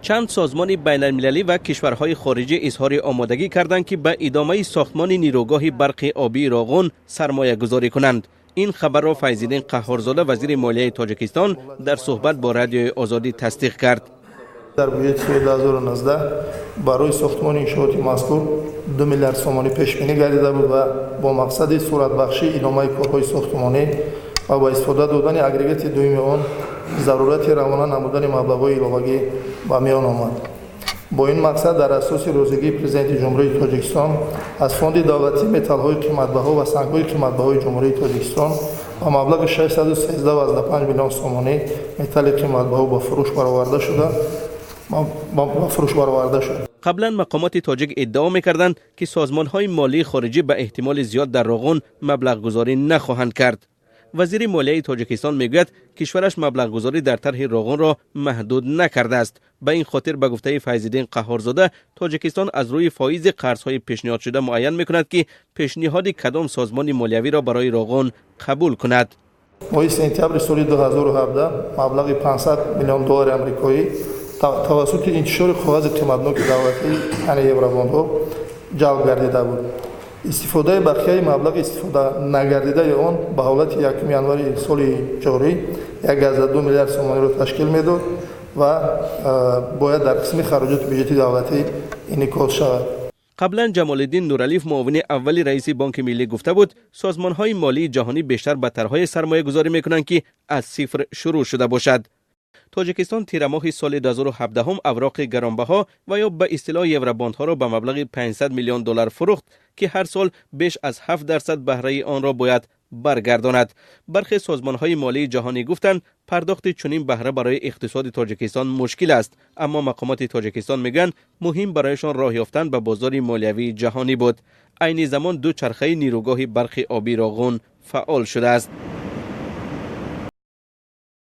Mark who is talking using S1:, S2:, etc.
S1: چند سازمان بین المللی و کشورهای خارجی اظهار آمادگی کردند که به ادامه ساختمان نیروگاه برق آبی راغون سرمایه گذاری کنند. این خبر را فیض‌الدین قهارزاده وزیر مالیه تاجیکستان در صحبت با رادیوی آزادی تصدیق کرد.
S2: در بودجه سال 2019 برای ساختمان انشاءات مذکور 2 میلیارد سومانی پیش بینی گردیده بود و با مقصد صورت بخشی ادامه کارهای ساختمانی و با استفاده دادن اگریگات دوم آن ضرورت روانه نمودن مبلغ‌های علاوه‌ای به میان آمد. با این مقصد در اساس روزگی پرزیدنت جمهوری تاجیکستان از فوند دولتی متال‌های قیمت‌بها و سنگ‌های قیمت‌بهای جمهوری تاجیکستان با مبلغ 613.5 میلیون سومانی متال قیمت‌بها به فروش برآورده شد.
S1: قبلا مقامات تاجیک ادعا می‌کردند که سازمان‌های مالی خارجی به احتمال زیاد در راغون مبلغ گذاری نخواهند کرد. وزیر مالیه تاجیکستان میگوید کشورش مبلغ گذاری در طرح راغون را محدود نکرده است. به این خاطر به گفته فیض‌الدین قهارزاده تاجیکستان از روی فایز قرض‌های پیشنهاد شده معین می‌کند که پیشنهاد کدام سازمان مالیوی را برای راغون قبول کند.
S2: ماه سپتامبر سال 2017 مبلغ 500 میلیون دلار آمریکایی توسط انتشار کاغذ قیمتناک دولتی یعنی یورابوندها جلب گردیده بود. استفاده بقیه مبلغ استفاده نگردیده آن به حالت 1 ینوری سال جاری 1.2 میلیارد سومانی را تشکیل میداد و باید در قسم خراجات بودجه دولتی انعکاس شود.
S1: قبلا جمال الدین نورعلیف معاون اول رئیس بانک ملی گفته بود سازمان‌های مالی جهانی بیشتر به طرح‌های سرمایه گذاری می‌کنند که از صفر شروع شده باشد. تاجیکستان تیر ماه سال 2017 هم اوراق گرانبها و یا به اصطلاح یورابوندها را به مبلغ 500 میلیون دلار فروخت که هر سال بیش از 7% بهره آن را باید برگرداند. برخی سازمان‌های مالی جهانی گفتند پرداخت چنین بهره برای اقتصاد تاجیکستان مشکل است، اما مقامات تاجیکستان میگن مهم برایشان راه یافتن به بازار مالیوی جهانی بود. عین زمان دو چرخه نیروگاه برق آبی راغون فعال شده است.